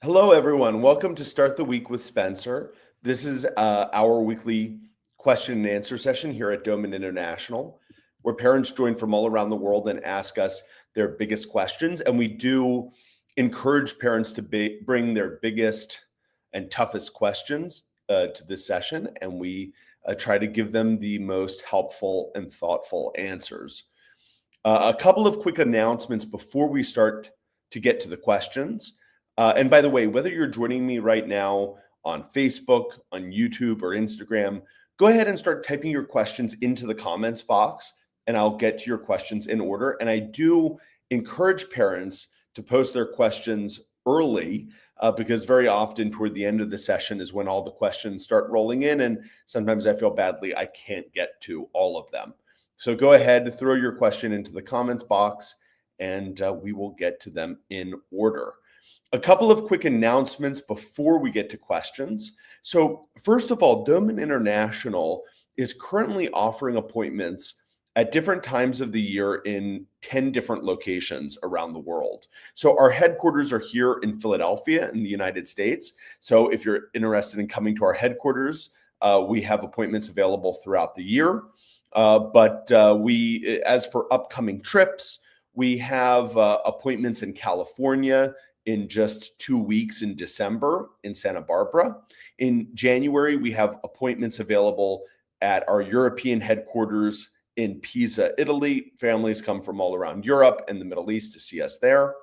Hello, everyone. Welcome to Start the Week with Spencer. This is our weekly question and answer session here at Doman International, where parents join from all around the world and ask us their biggest questions. And we do encourage parents to bring their biggest and toughest questions to this session, and we try to give them the most helpful and thoughtful answers. A couple of quick announcements before we start to get to the questions. And by the way, whether you're joining me right now on Facebook, on YouTube, or Instagram, go ahead and start typing your questions into the comments box, and I'll get to your questions in order. And I do encourage parents to post their questions early because very often toward the end of the session is when all the questions start rolling in. And sometimes I feel badly I can't get to all of them. So go ahead, throw your question into the comments box, and we will get to them in order. A couple of quick announcements before we get to questions. So first of all, Doman International is currently offering appointments at different times of the year in 10 different locations around the world. So our headquarters are here in Philadelphia in the United States. So if you're interested in coming to our headquarters, we have appointments available throughout the year. But as for upcoming trips, we have appointments in California in just 2 weeks in December in Santa Barbara. In January, we have appointments available at our European headquarters in Pisa, Italy. Families come from all around Europe and the Middle East to see us there.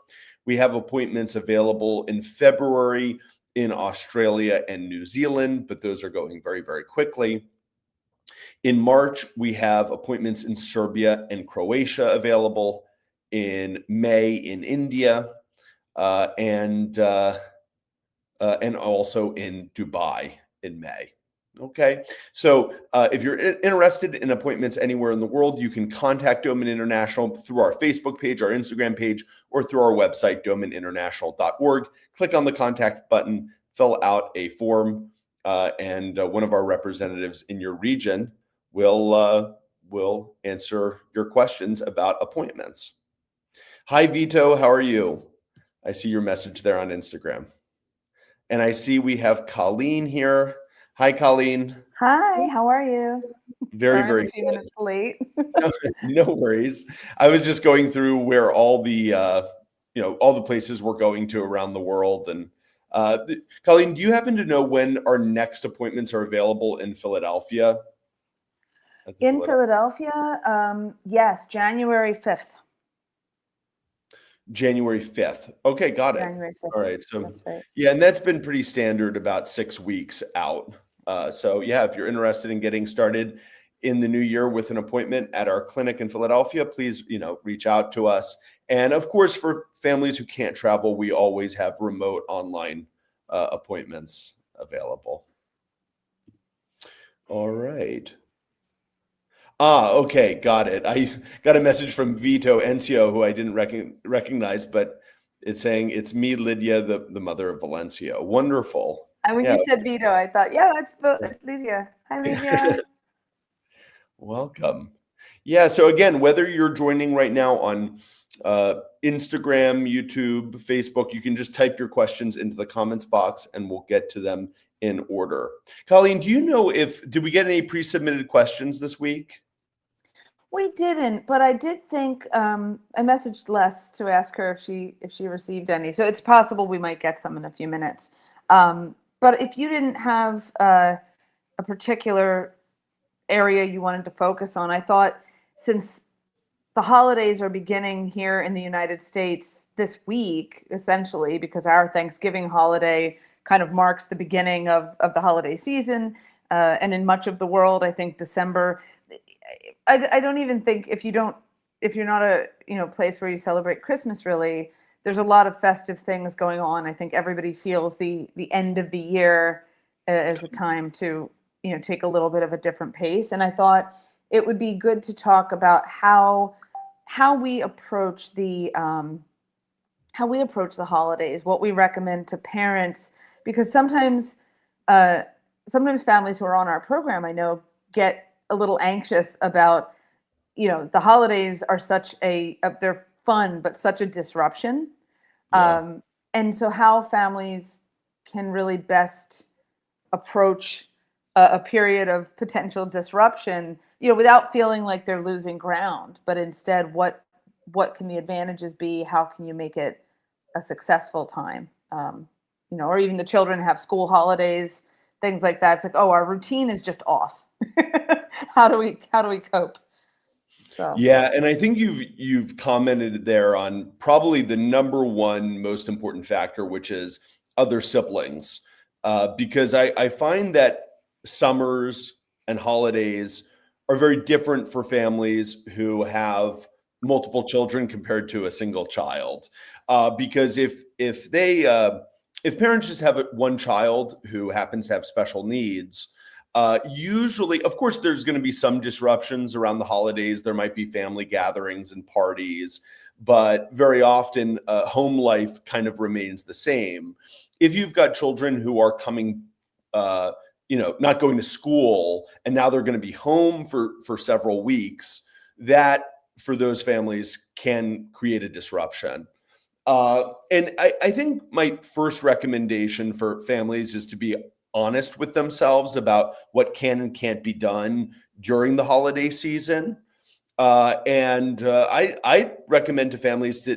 We have appointments available in February in Australia and New Zealand, but those are going very, very quickly. In March, we have appointments in Serbia and Croatia available. In May in India, and also in Dubai in May. Okay, so if you're interested in appointments anywhere in the world, you can contact Doman International through our Facebook page, our Instagram page, or through our website, domaninternational.org. Click on the contact button, fill out a form, and one of our representatives in your region will answer your questions about appointments. Hi, Vito. How are you? I see your message there on Instagram. And I see we have Colleen here. Hi, Colleen. Hi, how are you? Very, Sorry, very I'm a few good. minutes late. No worries. I was just going through where all the all the places we're going to around the world. And Colleen, do you happen to know when our next appointments are available in Philadelphia? In Philadelphia, yes, January 5th. January 5th. Okay, got it. January 5th. All right. So that's right. yeah, and that's been pretty standard, about 6 weeks out. So yeah, if you're interested in getting started in the new year with an appointment at our clinic in Philadelphia, please, reach out to us. And of course, for families who can't travel, we always have remote online appointments available. All right. Okay, got it. I got a message from Vito Encio, who I didn't recognize, but it's saying it's me, Lydia, the mother of Valencio. Wonderful. And when you said Vito, I thought, yeah, it's Lydia. Hi, Lydia. Welcome. Yeah, so again, whether you're joining right now on Instagram, YouTube, Facebook, you can just type your questions into the comments box and we'll get to them in order. Colleen, do you know did we get any pre-submitted questions this week? We didn't, but I did think I messaged Les to ask her if she received any. So it's possible we might get some in a few minutes. But if you didn't have a particular area you wanted to focus on, I thought since the holidays are beginning here in the United States this week, essentially, because our Thanksgiving holiday kind of marks the beginning of the holiday season, and in much of the world, I think December. I don't even think if you're not a place where you celebrate Christmas, really, there's a lot of festive things going on. I think everybody feels the end of the year as a time to take a little bit of a different pace. And I thought it would be good to talk about how we approach the holidays, what we recommend to parents, because sometimes families who are on our program, I know, get a little anxious about, the holidays are they're fun, but such a disruption. Yeah. And so how families can really best approach a period of potential disruption, without feeling like they're losing ground, but instead what can the advantages be? How can you make it a successful time? Or even the children have school holidays, things like that. It's like, oh, our routine is just off. How do we cope? So Yeah, and I think you've commented there on probably the number one most important factor, which is other siblings, because I find that summers and holidays are very different for families who have multiple children compared to a single child. Because if parents just have one child who happens to have special needs, usually, of course, there's going to be some disruptions around the holidays. There might be family gatherings and parties, but very often home life kind of remains the same. If you've got children who are coming, not going to school, and now they're going to be home for several weeks, that for those families can create a disruption. And I think my first recommendation for families is to be honest with themselves about what can and can't be done during the holiday season. I recommend to families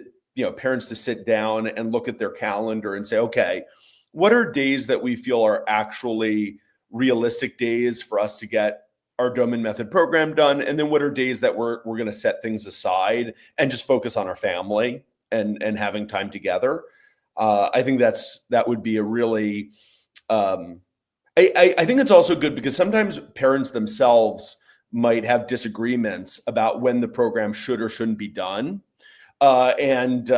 parents to sit down and look at their calendar and say, okay, what are days that we feel are actually realistic days for us to get our Doman Method program done? And then what are days that we're going to set things aside and just focus on our family and having time together? I think that would be a really, I think it's also good because sometimes parents themselves might have disagreements about when the program should or shouldn't be done. And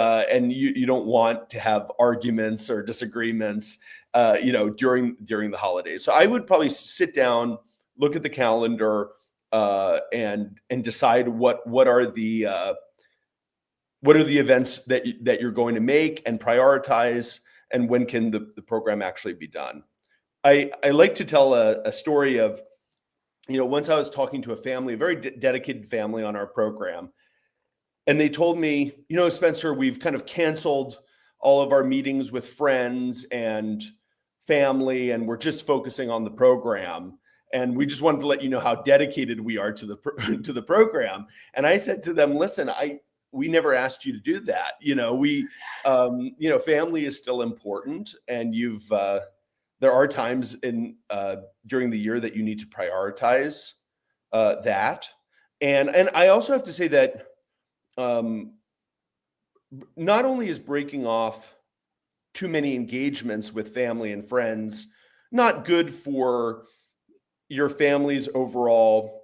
you don't want to have arguments or disagreements, during the holidays. So I would probably sit down, look at the calendar, and decide what are the events that you're going to make and prioritize, and when can the program actually be done. I like to tell a story of, once I was talking to a family, a very dedicated family on our program, and they told me, Spencer, we've kind of canceled all of our meetings with friends and family, and we're just focusing on the program. And we just wanted to let you know how dedicated we are to the program. And I said to them, listen, we never asked you to do that. Family is still important, and there are times during the year that you need to prioritize that. And I also have to say that not only is breaking off too many engagements with family and friends not good for your family's overall,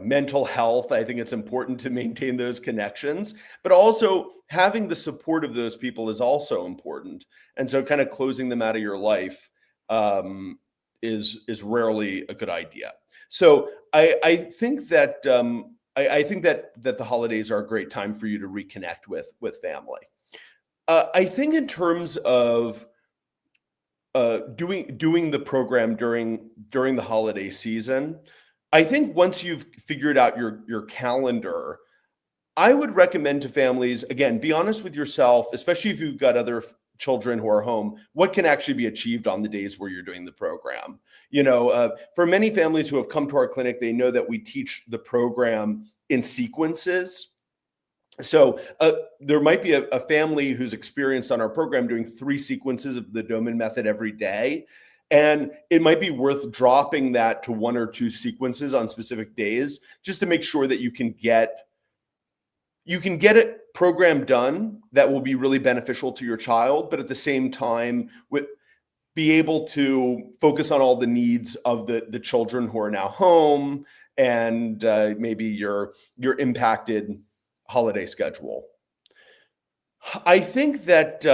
mental health. I think it's important to maintain those connections, but also having the support of those people is also important. And so kind of closing them out of your life is rarely a good idea. So I think that I think that the holidays are a great time for you to reconnect with family. I think in terms of doing the program during the holiday season, I think once you've figured out your calendar, I would recommend to families, again, be honest with yourself, especially if you've got other children who are home, what can actually be achieved on the days where you're doing the program. For many families who have come to our clinic, they know that we teach the program in sequences. So there might be a family who's experienced on our program doing 3 sequences of the Doman Method every day. And it might be worth dropping that to 1 or 2 sequences on specific days, just to make sure that you can get a program done that will be really beneficial to your child, but at the same time, be able to focus on all the needs of the children who are now home and maybe your impacted holiday schedule. I think that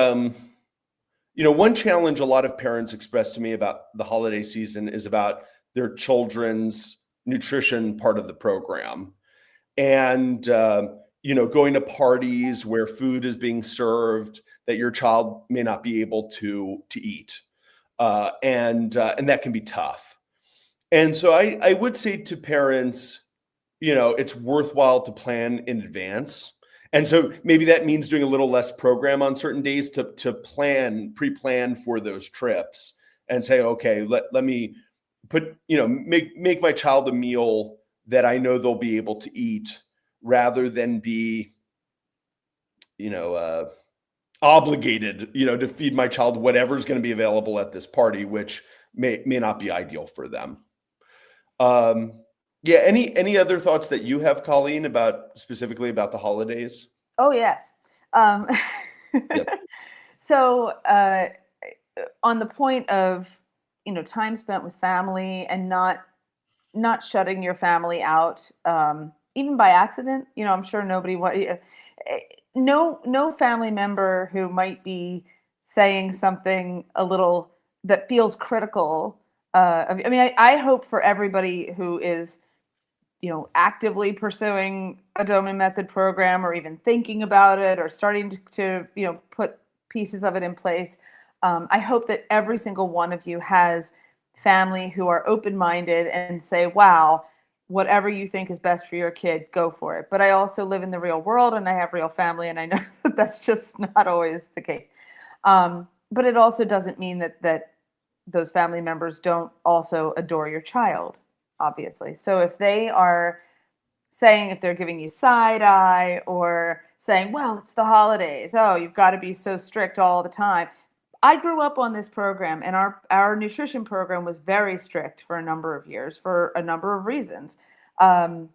one challenge a lot of parents express to me about the holiday season is about their children's nutrition part of the program. And going to parties where food is being served that your child may not be able to eat, and that can be tough. And so I would say to parents, it's worthwhile to plan in advance And so maybe that means doing a little less program on certain days to pre-plan for those trips and say, okay, let me put, make my child a meal that I know they'll be able to eat rather than be, obligated, to feed my child whatever's going to be available at this party, which may not be ideal for them. Yeah. Any other thoughts that you have, Colleen, specifically about the holidays? Oh, yes. Um, Yep. so on the point of, time spent with family and not shutting your family out, even by accident. I'm sure no family member who might be saying something a little that feels critical. I hope for everybody who is, actively pursuing a Doman Method program or even thinking about it or starting to put pieces of it in place. I hope that every single one of you has family who are open-minded and say, wow, whatever you think is best for your kid, go for it. But I also live in the real world and I have real family, and I know that that's just not always the case. But it also doesn't mean that those family members don't also adore your child, obviously. So if they are saying, if they're giving you side eye or saying, well, it's the holidays, oh, you've got to be so strict all the time. I grew up on this program, and our nutrition program was very strict for a number of years for a number of reasons. And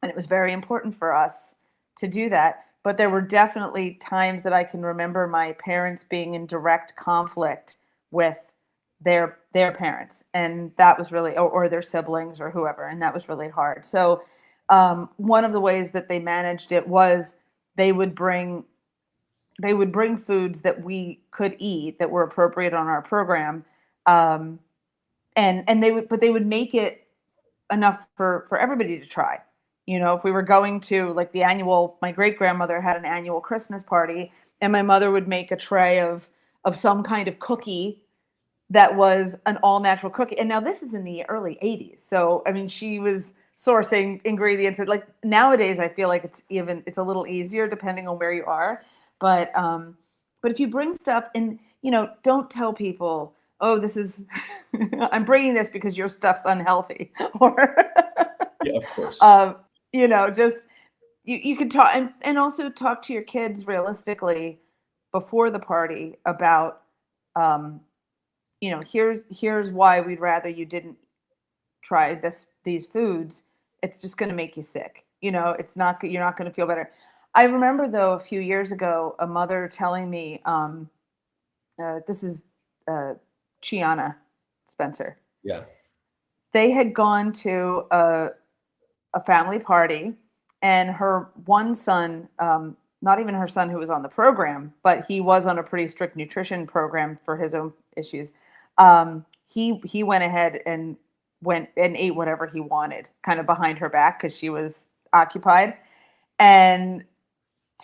it was very important for us to do that. But there were definitely times that I can remember my parents being in direct conflict with their parents, and that was really, or their siblings or whoever, and that was really hard. So one of the ways that they managed it was they would bring foods that we could eat that were appropriate on our program, and they would make it enough for everybody to try. If we were going to, like, my great grandmother had an annual Christmas party, and my mother would make a tray of some kind of cookie that was an all natural cookie. And now this is in the early 80s. So, I mean, she was sourcing ingredients that, like, nowadays I feel like it's a little easier depending on where you are. But if you bring stuff and, don't tell people, oh, this is, I'm bringing this because your stuff's unhealthy, or, Yeah, of course. just, you could talk and also talk to your kids realistically before the party about, here's why we'd rather you didn't try these foods. It's just going to make you sick. It's not, you're not going to feel better. I remember, though, a few years ago, a mother telling me, this is Chiana Spencer. Yeah. They had gone to a family party, and her one son, not even her son who was on the program, but he was on a pretty strict nutrition program for his own issues. He went ahead and went and ate whatever he wanted, kind of behind her back, because she was occupied. And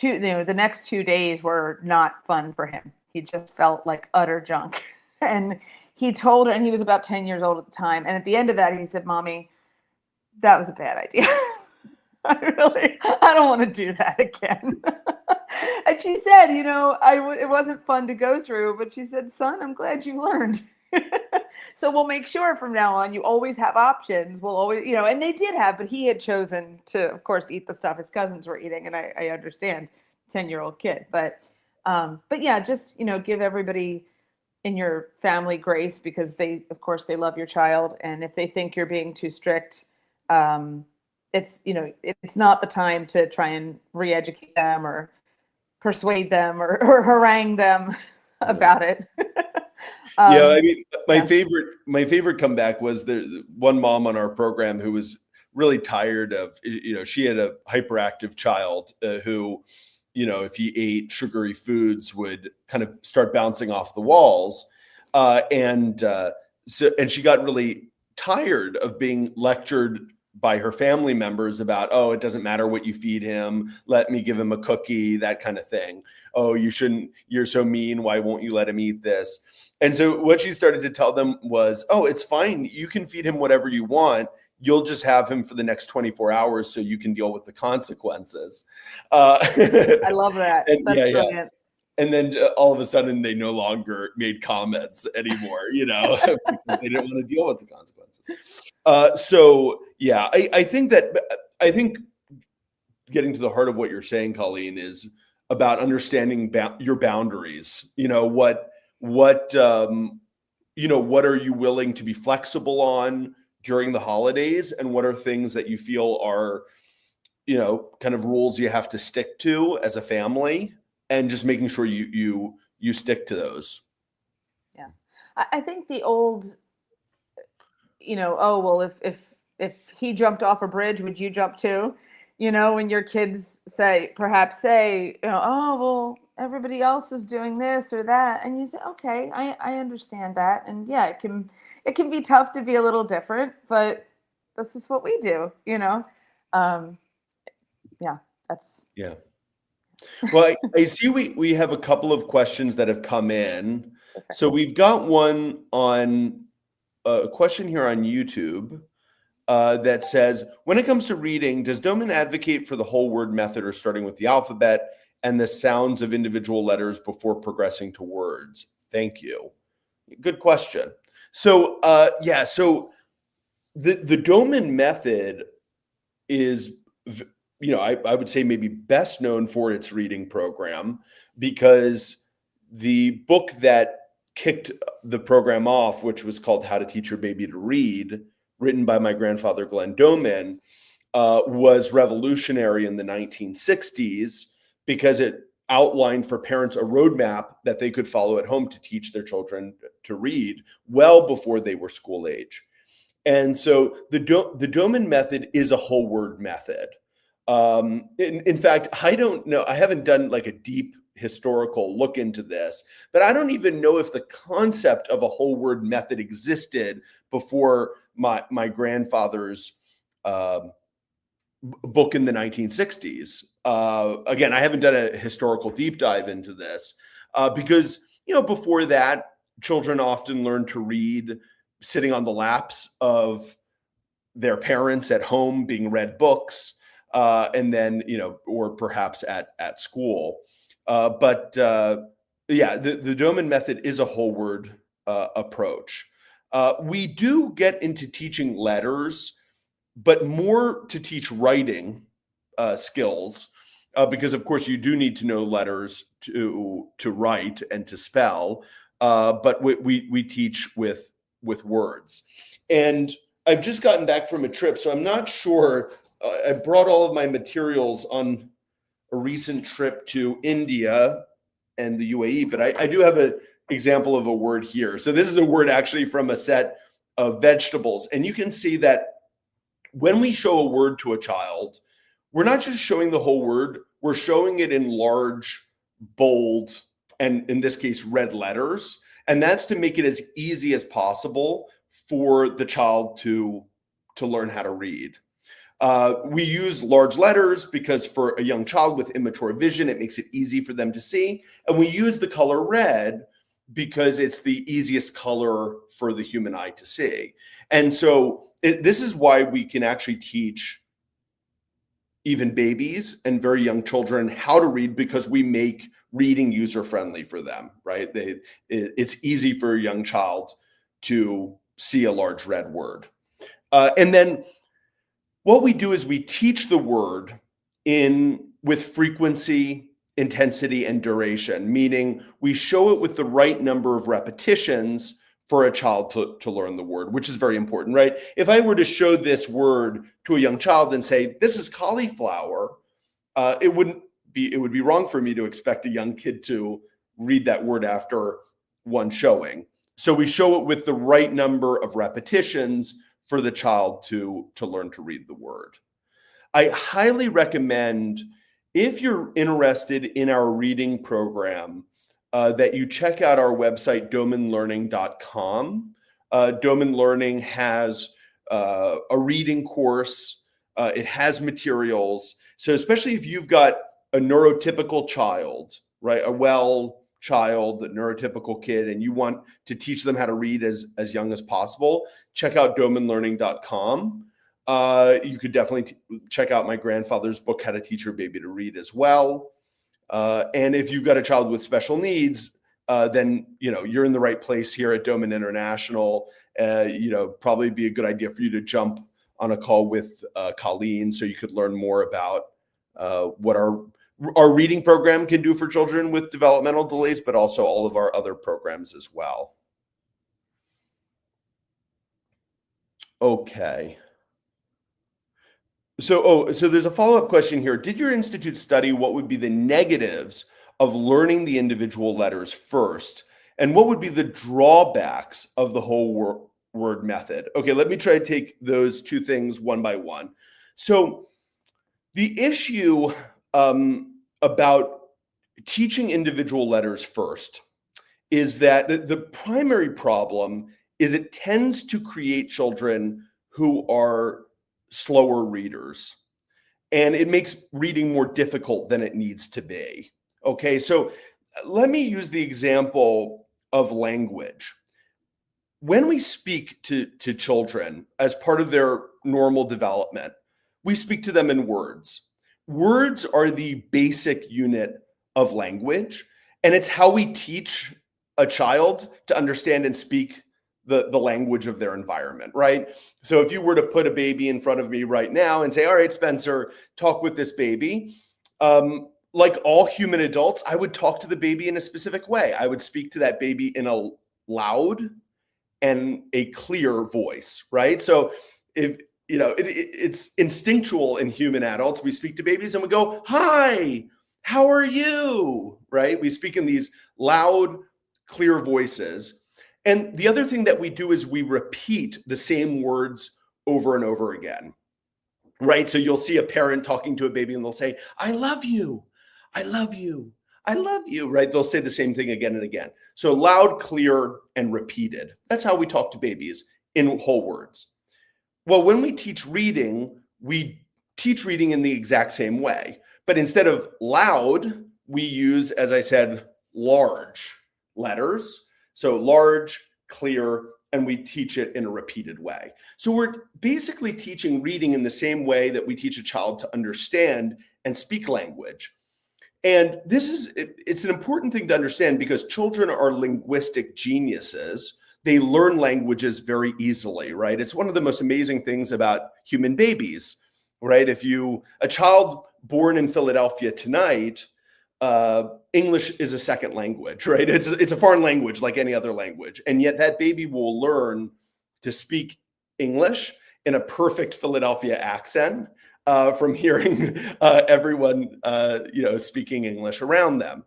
the next 2 days were not fun for him. He just felt like utter junk. And he told her, and he was about 10 years old at the time. And at the end of that, he said, Mommy, that was a bad idea. I don't want to do that again. And she said, it wasn't fun to go through, but she said, son, I'm glad you learned. So we'll make sure from now on you always have options. We'll always, and they did have, but he had chosen to, of course, eat the stuff his cousins were eating. And I understand, 10-year-old kid, but yeah, just, give everybody in your family grace, because they love your child. And if they think you're being too strict, it's not the time to try and re-educate them or persuade them or harangue them about it. Yeah, I mean, my yeah. favorite comeback was the one mom on our program who was really tired of, she had a hyperactive child who, if he ate sugary foods, would kind of start bouncing off the walls. And she got really tired of being lectured by her family members about, oh, it doesn't matter what you feed him. Let me give him a cookie, that kind of thing. Oh, you shouldn't, you're so mean. Why won't you let him eat this? And so what she started to tell them was, oh, it's fine. You can feed him whatever you want. you'll just have him for the next 24 hours so you can deal with the consequences. I love that. That's brilliant. And then all of a sudden they no longer made comments anymore, because they didn't want to deal with the consequences. I think getting to the heart of what you're saying, Colleen, is about understanding your boundaries. What are you willing to be flexible on during the holidays, and what are things that you feel are, kind of rules you have to stick to as a family, and just making sure you stick to those. Yeah. I think the old, oh, well, if he jumped off a bridge, would you jump too? When your kids perhaps say, oh, well, everybody else is doing this or that. And you say, okay, I understand that. And yeah, it can be tough to be a little different, but this is what we do, Yeah, that's. Yeah. Well, I see we have a couple of questions that have come in. Okay. So we've got one on a question here on YouTube that says, when it comes to reading, does Doman advocate for the whole word method, or starting with the alphabet and the sounds of individual letters before progressing to words? Thank you. Good question. So so the Doman method is, I would say maybe best known for its reading program, because the book that kicked the program off, which was called How to Teach Your Baby to Read, written by my grandfather, Glenn Doman, was revolutionary in the 1960s because it outlined for parents a roadmap that they could follow at home to teach their children to read well before they were school age. And so the Doman method is a whole word method. In fact, I don't know, I haven't done like a deep historical look into this, but I don't even know if the concept of a whole word method existed before my grandfather's book in the 1960s. Again, I haven't done a historical deep dive into this because, before that, children often learn to read sitting on the laps of their parents at home, being read books, and then, or perhaps at school. The Doman method is a whole word approach. We do get into teaching letters, but more to teach writing skills, because of course you do need to know letters to write and to spell. But we teach with words. And I've just gotten back from a trip, so I'm not sure. I brought all of my materials on a recent trip to India and the UAE, but I do have an example of a word here. So this is a word actually from a set of vegetables. And you can see that when we show a word to a child, we're not just showing the whole word, we're showing it in large, bold, and in this case, red letters. And that's to make it as easy as possible for the child to learn how to read. We use large letters because for a young child with immature vision, it makes it easy for them to see. And we use the color red because it's the easiest color for the human eye to see. And so this is why we can actually teach even babies and very young children how to read, because we make reading user-friendly for them, right? It's easy for a young child to see a large red word. And then what we do is we teach the word with frequency, intensity, and duration, meaning we show it with the right number of repetitions for a child to learn the word, which is very important, right? If I were to show this word to a young child and say, this is cauliflower, it would be wrong for me to expect a young kid to read that word after one showing. So we show it with the right number of repetitions for the child to learn to read the word. I highly recommend, if you're interested in our reading program, that you check out our website, domanlearning.com. Doman Learning has a reading course. It has materials. So especially if you've got a neurotypical child, right, a well child, a neurotypical kid, and you want to teach them how to read as young as possible, check out domanlearning.com. You could definitely check out my grandfather's book, How to Teach Your Baby to Read, as well. And if you've got a child with special needs, then you're in the right place here at Doman International. Probably be a good idea for you to jump on a call with Colleen, so you could learn more about what our reading program can do for children with developmental delays, but also all of our other programs as well. Okay. So there's a follow-up question here. Did your institute study what would be the negatives of learning the individual letters first? And what would be the drawbacks of the whole word method? Okay, let me try to take those two things one by one. So the issue about teaching individual letters first is that the primary problem is it tends to create children who are slower readers, and it makes reading more difficult than it needs to be. Okay, so let me use the example of language. When we speak to children as part of their normal development, we speak to them in words. Words are the basic unit of language, and it's how we teach a child to understand and speak the language of their environment, right? So if you were to put a baby in front of me right now and say, all right, Spencer, talk with this baby. Like all human adults, I would talk to the baby in a specific way. I would speak to that baby in a loud and a clear voice, right? So if it's instinctual in human adults. We speak to babies and we go, hi, how are you? Right? We speak in these loud, clear voices. And the other thing that we do is we repeat the same words over and over again, right? So you'll see a parent talking to a baby and they'll say, I love you, I love you, I love you, right? They'll say the same thing again and again. So loud, clear, and repeated. That's how we talk to babies in whole words. Well, when we teach reading in the exact same way, but instead of loud, we use, as I said, large letters. So large, clear, and we teach it in a repeated way. So we're basically teaching reading in the same way that we teach a child to understand and speak language. And it's an important thing to understand because children are linguistic geniuses. They learn languages very easily, right? It's one of the most amazing things about human babies, right? A child born in Philadelphia tonight, English is a second language, right? It's a foreign language like any other language. And yet that baby will learn to speak English in a perfect Philadelphia accent from hearing everyone, speaking English around them.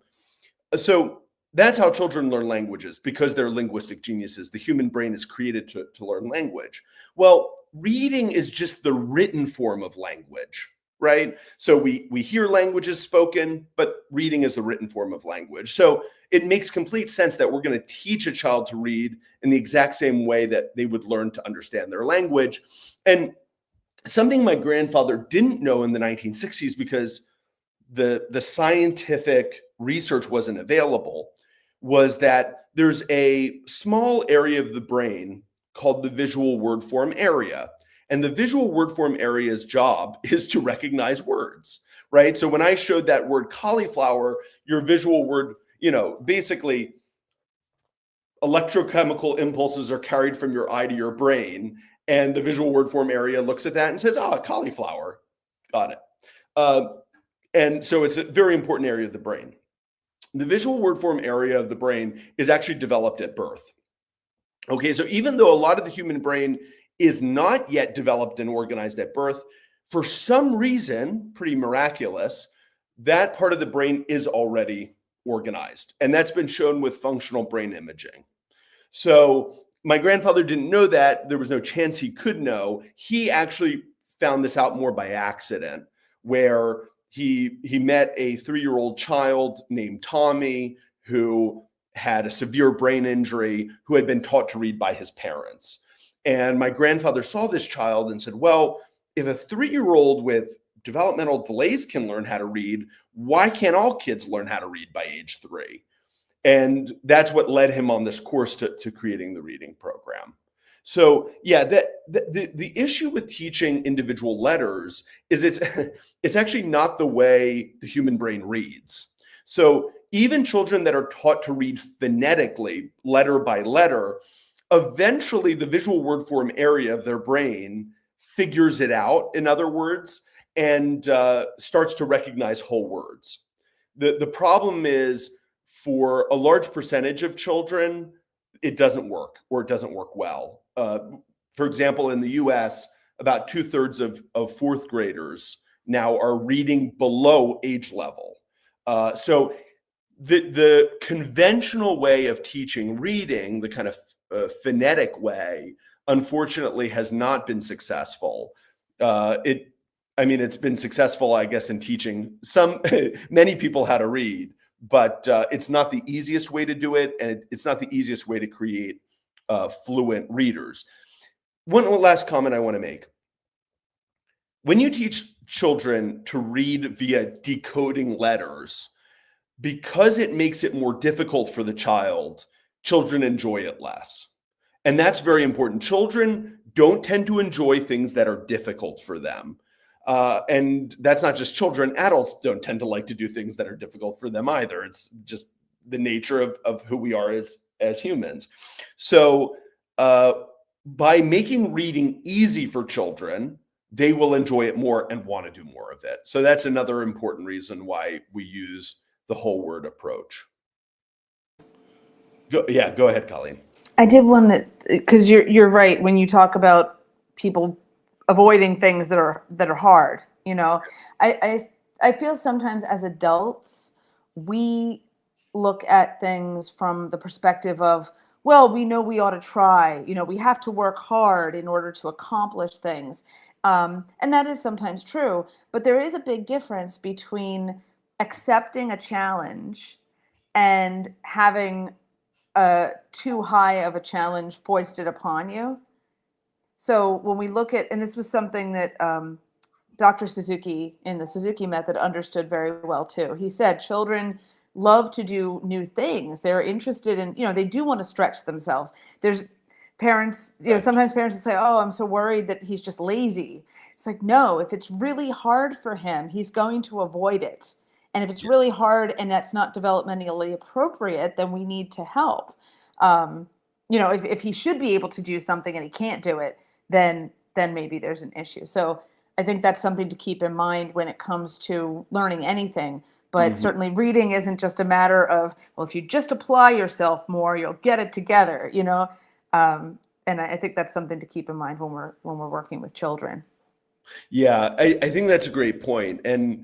So that's how children learn languages, because they're linguistic geniuses. The human brain is created to learn language. Well, reading is just the written form of language, right? So we hear languages spoken, but reading is the written form of language. So it makes complete sense that we're going to teach a child to read in the exact same way that they would learn to understand their language. And something my grandfather didn't know in the 1960s, because the scientific research wasn't available, was that there's a small area of the brain called the visual word form area. And the visual word form area's job is to recognize words, right? So when I showed that word cauliflower, your visual word, basically electrochemical impulses are carried from your eye to your brain. And the visual word form area looks at that and says, cauliflower, got it. And so it's a very important area of the brain. The visual word form area of the brain is actually developed at birth. Okay, so even though a lot of the human brain is not yet developed and organized at birth, for some reason, pretty miraculous, that part of the brain is already organized. And that's been shown with functional brain imaging. So my grandfather didn't know that. There was no chance he could know. He actually found this out more by accident, where he met a 3-year-old child named Tommy who had a severe brain injury, who had been taught to read by his parents. And my grandfather saw this child and said, well, if a 3-year-old with developmental delays can learn how to read, why can't all kids learn how to read by age 3? And that's what led him on this course to creating the reading program. So yeah, the issue with teaching individual letters is it's actually not the way the human brain reads. So even children that are taught to read phonetically, letter by letter, eventually the visual word form area of their brain figures it out, in other words, and starts to recognize whole words. The problem is for a large percentage of children, it doesn't work, or it doesn't work well. For example, in the US, about 2/3 of fourth graders now are reading below age level. So the conventional way of teaching reading, the kind of phonetic way, unfortunately has not been successful. It's been successful, I guess, in teaching many people how to read, but it's not the easiest way to do it, and it's not the easiest way to create fluent readers. One last comment I want to make. When you teach children to read via decoding letters, because it makes it more difficult for the child, children enjoy it less. And that's very important. Children don't tend to enjoy things that are difficult for them. And that's not just children. Adults don't tend to like to do things that are difficult for them either. It's just the nature of who we are as humans. So by making reading easy for children, they will enjoy it more and want to do more of it. So that's another important reason why we use the whole word approach. Go ahead, Colleen. I did want to, because you're right when you talk about people avoiding things that are hard. I feel sometimes as adults we look at things from the perspective of, well, we know we ought to try. We have to work hard in order to accomplish things, and that is sometimes true. But there is a big difference between accepting a challenge and having too high of a challenge foisted upon you. So when we look at, and this was something that Dr. Suzuki in the Suzuki Method understood very well too. He said children love to do new things. They're interested in, they do want to stretch themselves. There's parents, sometimes parents will say, oh, I'm so worried that he's just lazy. It's like, no, if it's really hard for him, he's going to avoid it. And if it's really hard and that's not developmentally appropriate, then we need to help. If he should be able to do something and he can't do it, then maybe there's an issue. So I think that's something to keep in mind when it comes to learning anything. But certainly reading isn't just a matter of, well, if you just apply yourself more, you'll get it together, And I think that's something to keep in mind when we're working with children. Yeah, I think that's a great point. And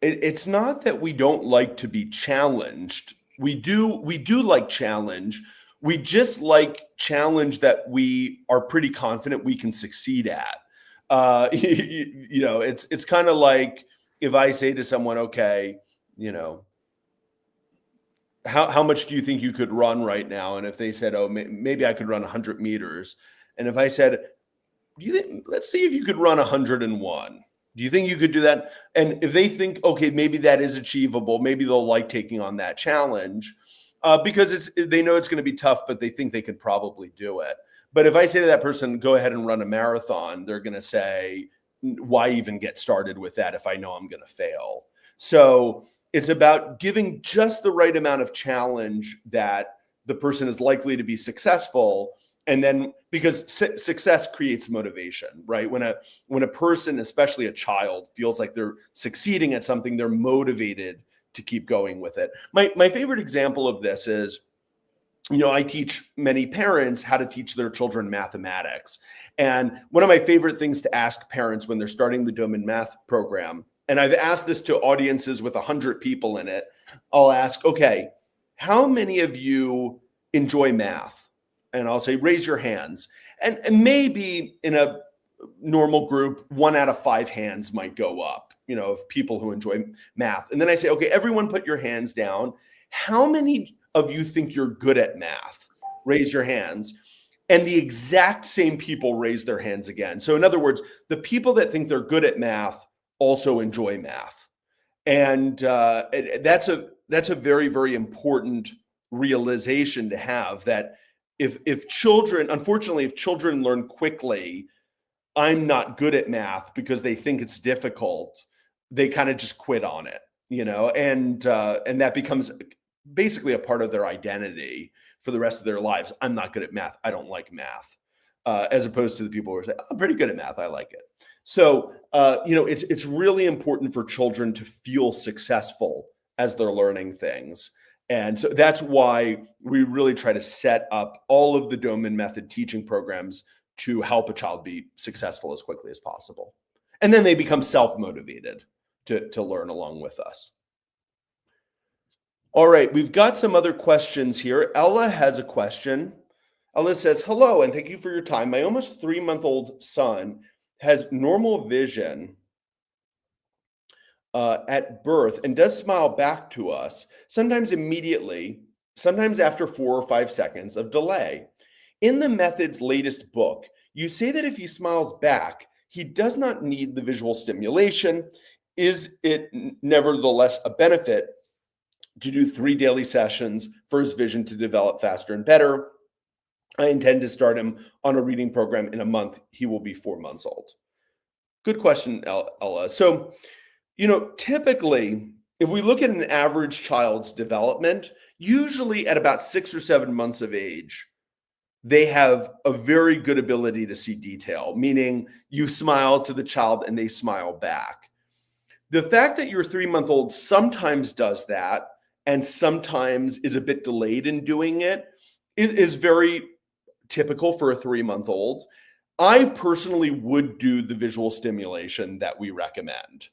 it's not that we don't like to be challenged. We do like challenge. We just like challenge that we are pretty confident we can succeed at. It's kind of like if I say to someone, okay, how much do you think you could run right now? And if they said, oh, maybe I could run 100 meters. And if I said, let's see if you could run 101. Do you think you could do that? And if they think, okay, maybe that is achievable, maybe they'll like taking on that challenge because they know it's going to be tough, but they think they can probably do it. But if I say to that person, go ahead and run a marathon, they're going to say, why even get started with that if I know I'm going to fail? So it's about giving just the right amount of challenge that the person is likely to be successful. And then because success creates motivation, right? When a person, especially a child, feels like they're succeeding at something, they're motivated to keep going with it. My favorite example of this is, I teach many parents how to teach their children mathematics. And one of my favorite things to ask parents when they're starting the Doman Math program, and I've asked this to audiences with 100 people in it, I'll ask, okay, how many of you enjoy math? And I'll say, raise your hands. And maybe in a normal group, 1 out of 5 hands might go up, of people who enjoy math. And then I say, okay, everyone put your hands down. How many of you think you're good at math? Raise your hands. And the exact same people raise their hands again. So in other words, the people that think they're good at math also enjoy math. And that's a very, very important realization to have, that if children, unfortunately, if children learn quickly, I'm not good at math because they think it's difficult, they kind of just quit on it, and that becomes basically a part of their identity for the rest of their lives. I'm not good at math. I don't like math, as opposed to the people who say, I'm pretty good at math. I like it. So, it's really important for children to feel successful as they're learning things. And so that's why we really try to set up all of the Doman Method teaching programs to help a child be successful as quickly as possible. And then they become self-motivated to learn along with us. All right, we've got some other questions here. Ella has a question. Ella says, hello, and thank you for your time. My almost 3-month-old son has normal vision at birth and does smile back to us, sometimes immediately, sometimes after 4 or 5 seconds of delay. In the method's latest book, you say that if he smiles back, he does not need the visual stimulation. Is it nevertheless a benefit to do 3 daily sessions for his vision to develop faster and better? I intend to start him on a reading program in a month. He will be 4 months old. Good question, Ella. So, typically, if we look at an average child's development, usually at about 6 or 7 months of age, they have a very good ability to see detail, meaning you smile to the child and they smile back. The fact that your 3-month-old sometimes does that and sometimes is a bit delayed in doing it is very typical for a 3-month-old. I personally would do the visual stimulation that we recommend.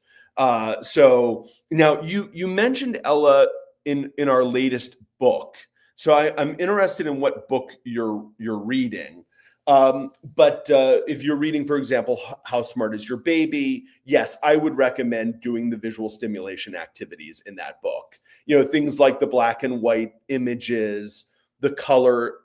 So now you mentioned, Ella, in our latest book. So I'm interested in what book you're reading. But if you're reading, for example, How Smart Is Your Baby? Yes, I would recommend doing the visual stimulation activities in that book. Things like the black and white images, the color,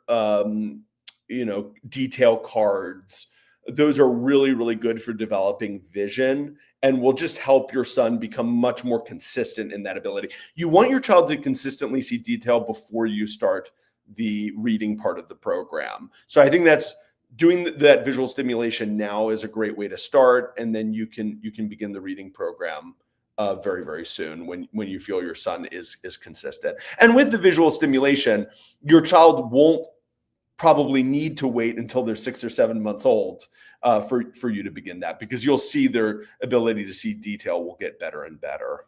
detail cards. Those are really, really good for developing vision and will just help your son become much more consistent in that ability. You want your child to consistently see detail before you start the reading part of the program. So I think that's doing that visual stimulation now is a great way to start, and then you can begin the reading program very, very soon when you feel your son is consistent. And with the visual stimulation, your child won't probably need to wait until they're 6 or 7 months old for you to begin that, because you'll see their ability to see detail will get better and better.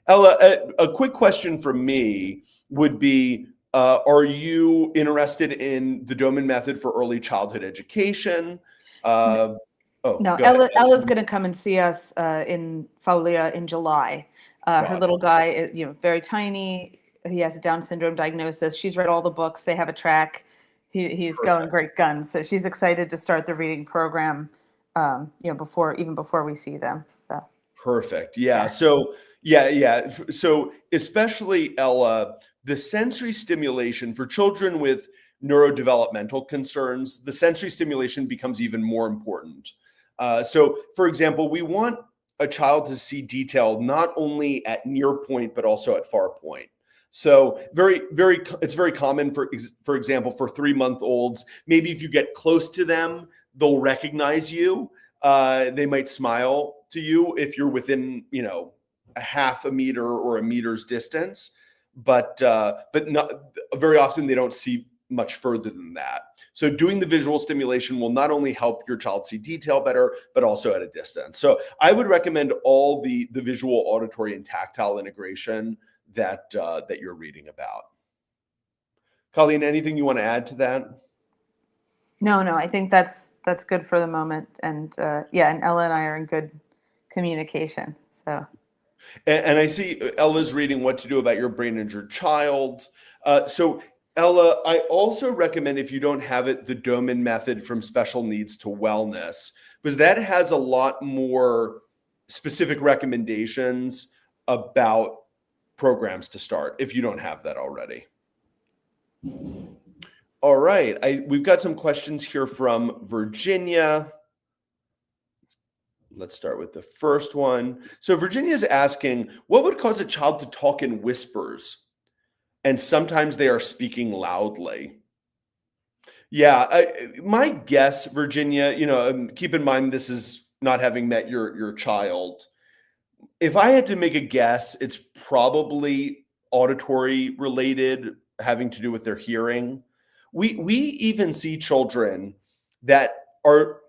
Ella, a quick question from me would be, are you interested in the Doman Method for early childhood education? No, Ella's going to come and see us in Faulia in July. Her little guy is, very tiny. He has a Down syndrome diagnosis. She's read all the books. They have a track. He's going great guns. So she's excited to start the reading program, before we see them. So perfect. Yeah. So So especially, Ella, the sensory stimulation for children with neurodevelopmental concerns, the sensory stimulation becomes even more important. So, for example, we want a child to see detail not only at near point, but also at far point. So it's very common, for example, for 3-month-olds, maybe if you get close to them, they'll recognize you. They might smile to you if you're within, a half a meter or a meter's distance, but not very often. They don't see much further than that. So doing the visual stimulation will not only help your child see detail better, but also at a distance. So I would recommend all the visual, auditory, and tactile integration that you're reading about. Colleen, anything you want to add to that? No, I think that's good for the moment. And and Ella and I are in good communication. So. And I see Ella's reading What to Do About Your Brain Injured Child. So Ella, I also recommend, if you don't have it, the Doman Method from Special Needs to Wellness, because that has a lot more specific recommendations about programs to start if you don't have that already. All right, we've got some questions here from Virginia. Let's start with the first one. So Virginia is asking, what would cause a child to talk in whispers? And sometimes they are speaking loudly. Yeah, my guess, Virginia, keep in mind this is not having met your child. If I had to make a guess, it's probably auditory related, having to do with their hearing. We even see children that are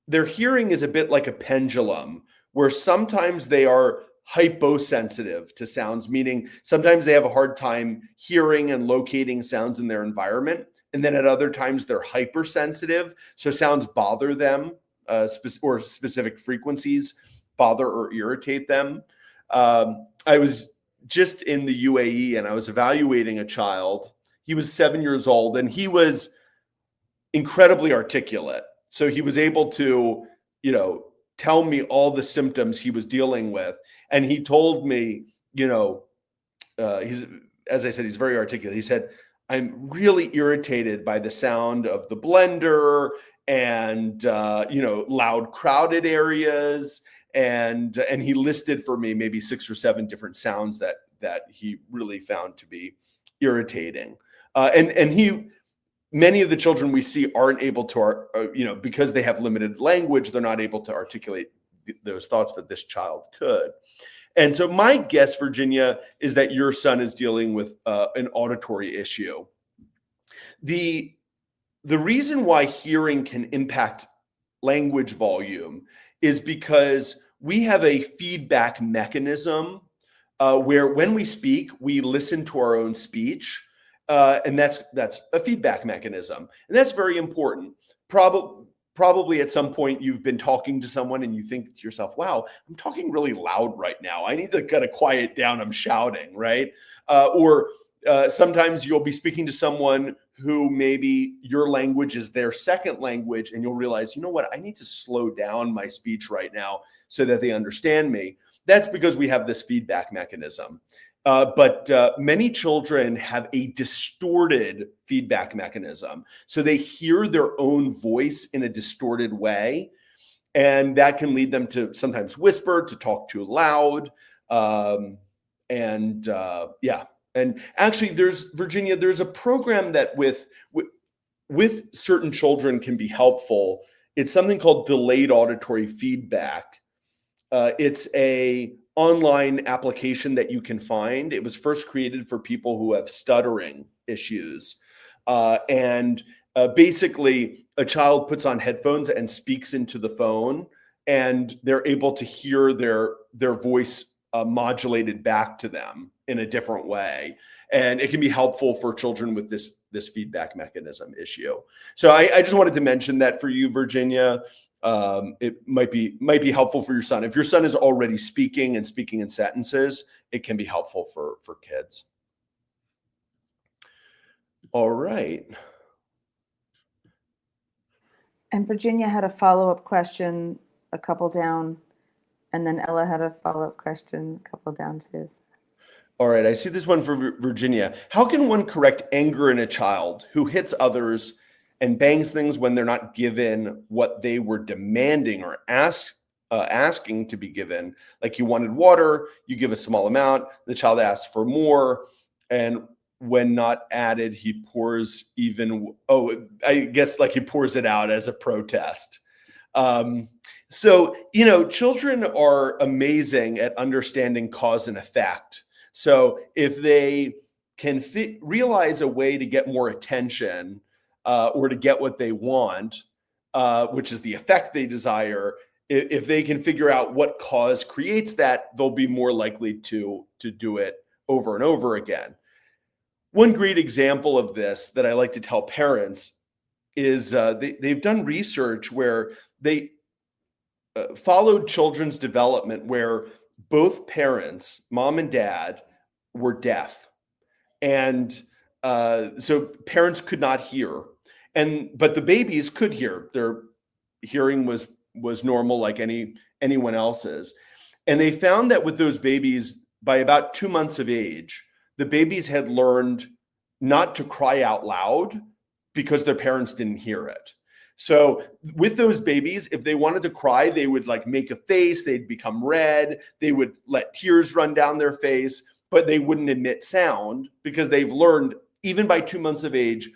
their hearing is a bit like a pendulum, where sometimes they are hyposensitive to sounds, meaning sometimes they have a hard time hearing and locating sounds in their environment. And then at other times they're hypersensitive. So sounds bother them, or specific frequencies bother or irritate them. I was just in the UAE and I was evaluating a child. He was 7 years old and he was incredibly articulate. So he was able to, tell me all the symptoms he was dealing with. And he told me, he's, as I said, he's very articulate. He said, I'm really irritated by the sound of the blender and, loud crowded areas. And he listed for me maybe 6 or 7 different sounds that he really found to be irritating. Many of the children we see aren't able to, because they have limited language, they're not able to articulate those thoughts, but this child could. And so my guess, Virginia, is that your son is dealing with an auditory issue. The reason why hearing can impact language volume is because we have a feedback mechanism where when we speak, we listen to our own speech. And that's a feedback mechanism. And that's very important. Probably at some point you've been talking to someone and you think to yourself, wow, I'm talking really loud right now. I need to kind of quiet down. I'm shouting, right? Or sometimes you'll be speaking to someone who maybe your language is their second language and you'll realize, you know what, I need to slow down my speech right now so that they understand me. That's because we have this feedback mechanism. But many children have a distorted feedback mechanism. So they hear their own voice in a distorted way. And that can lead them to sometimes whisper, to talk too loud. And actually there's a program that with certain children can be helpful. It's something called delayed auditory feedback. It's a online application that you can find. It was first created for people who have stuttering issues. Basically, a child puts on headphones and speaks into the phone, and they're able to hear their voice modulated back to them in a different way. And it can be helpful for children with this feedback mechanism issue. So I just wanted to mention that for you, Virginia. It might be helpful for your son. If your son is already speaking in sentences, it can be helpful for kids. All right. And Virginia had a follow-up question a couple down, and then Ella had a follow-up question a couple down too. All right, I see this one for Virginia. How can one correct anger in a child who hits others and bangs things when they're not given what they were demanding or asking to be given? Like, you wanted water, you give a small amount, the child asks for more, and when not added, he pours I guess like he pours it out as a protest. So, children are amazing at understanding cause and effect. So if they can realize a way to get more attention, or to get what they want, which is the effect they desire, if they can figure out what cause creates that, they'll be more likely to do it over and over again. One great example of this that I like to tell parents is they've done research where they followed children's development where both parents, mom and dad, were deaf. And so parents could not hear. But the babies could hear. Their hearing was normal like anyone else's. And they found that with those babies, by about 2 months of age, the babies had learned not to cry out loud because their parents didn't hear it. So with those babies, if they wanted to cry, they would like make a face, they'd become red, they would let tears run down their face, but they wouldn't emit sound because they've learned, even by 2 months of age,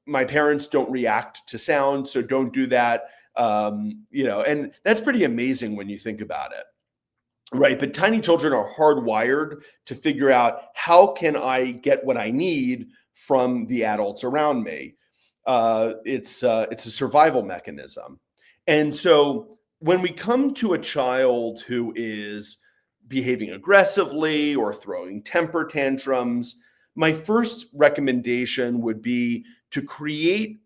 my parents don't react to sound, so don't do that. And that's pretty amazing when you think about it. Right. But tiny children are hardwired to figure out, how can I get what I need from the adults around me? It's a survival mechanism. And so when we come to a child who is behaving aggressively or throwing temper tantrums, my first recommendation would be to create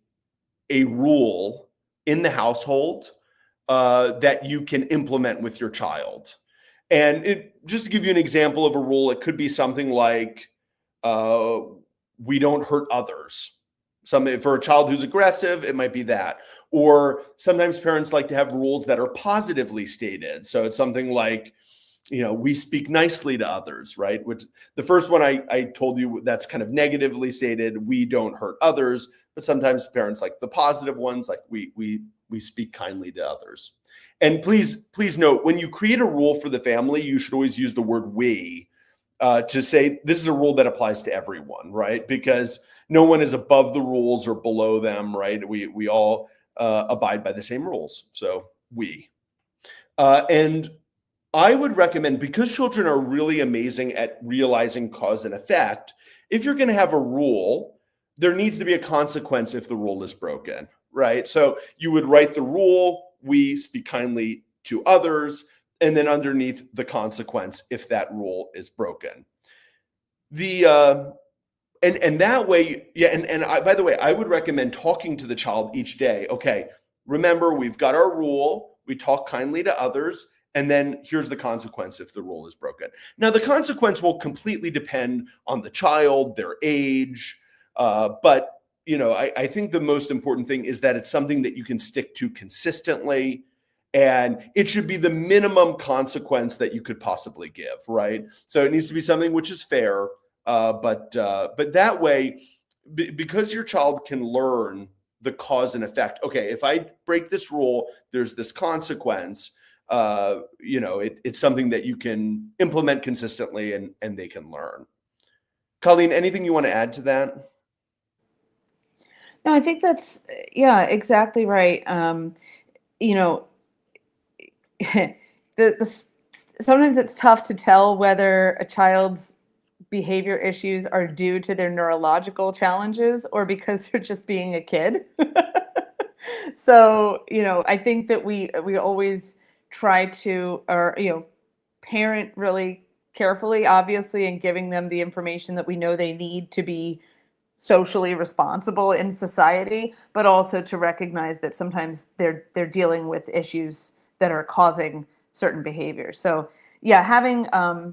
a rule in the household that you can implement with your child. And just to give you an example of a rule, it could be something like, we don't hurt others. Something for a child who's aggressive, it might be that. Or sometimes parents like to have rules that are positively stated. So it's something like, we speak nicely to others, right? Which the first one I told you, that's kind of negatively stated, we don't hurt others. But sometimes parents like the positive ones, like we speak kindly to others. And please note, when you create a rule for the family, you should always use the word we to say this is a rule that applies to everyone, right? Because no one is above the rules or below them, right? We all abide by the same rules. So we. And I would recommend, because children are really amazing at realizing cause and effect, if you're going to have a rule, there needs to be a consequence if the rule is broken, right? So you would write the rule, we speak kindly to others, and then underneath the consequence if that rule is broken. And that way, yeah. And by the way, I would recommend talking to the child each day. Okay, remember, we've got our rule. We talk kindly to others, and then here's the consequence if the rule is broken. Now, the consequence will completely depend on the child, their age, but I think the most important thing is that it's something that you can stick to consistently, and it should be the minimum consequence that you could possibly give, right? So it needs to be something which is fair, but that way, because your child can learn the cause and effect. Okay, if I break this rule, there's this consequence. It's something that you can implement consistently, and they can learn. Colleen, anything you want to add to that? No, I think that's, yeah, exactly right. You know, sometimes it's tough to tell whether a child's behavior issues are due to their neurological challenges or because they're just being a kid. So, I think that we always try to, or, parent really carefully, obviously, and giving them the information that we know they need to be socially responsible in society, but also to recognize that sometimes they're dealing with issues that are causing certain behaviors. So yeah, having a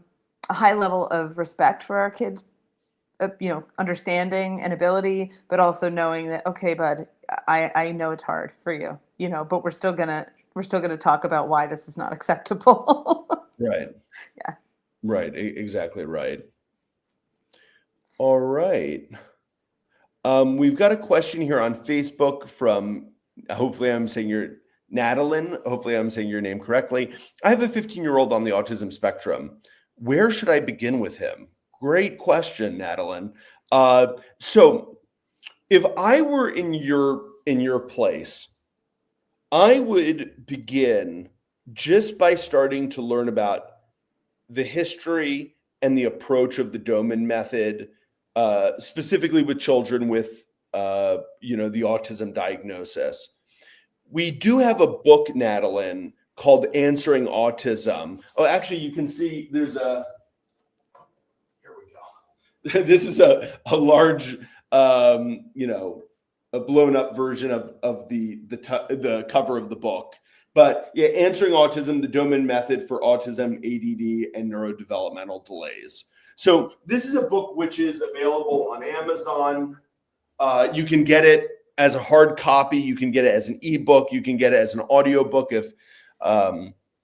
high level of respect for our kids, understanding and ability, but also knowing that, okay, bud, I know it's hard for you, but we're still gonna talk about why this is not acceptable. Right. Yeah. Right. Exactly right. All right. We've got a question here on Facebook from, hopefully I'm saying your Natalyn. Hopefully I'm saying your name correctly. I have a 15-year-old on the autism spectrum. Where should I begin with him? Great question, Natalyn. So if I were in your place, I would begin just by starting to learn about the history and the approach of the Doman method, specifically with children with, the autism diagnosis. We do have a book, Natalyn, called Answering Autism. Oh, actually, you can see there's here we go. This is a large, a blown up version of the cover of the book. But yeah, Answering Autism, the Doman Method for Autism, ADD, and Neurodevelopmental Delays. So this is a book which is available on Amazon. You can get it as a hard copy. You can get it as an ebook. You can get it as an audiobook. If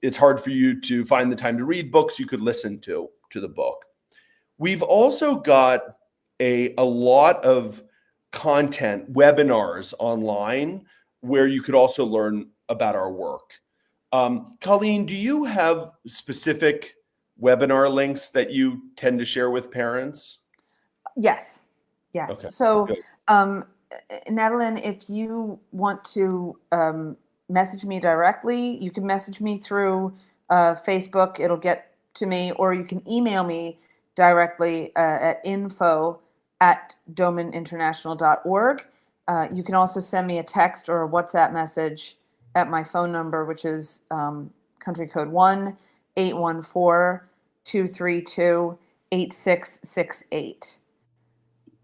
it's hard for you to find the time to read books, you could listen to the book. We've also got a lot of content, webinars online, where you could also learn about our work. Colleen, do you have specific webinar links that you tend to share with parents? Yes. Okay. So, Good. Natalie, if you want to message me directly, you can message me through Facebook. It'll get to me, or you can email me directly at info@domaninternational.org. You can also send me a text or a WhatsApp message at my phone number, which is country code 1-814-232-8668.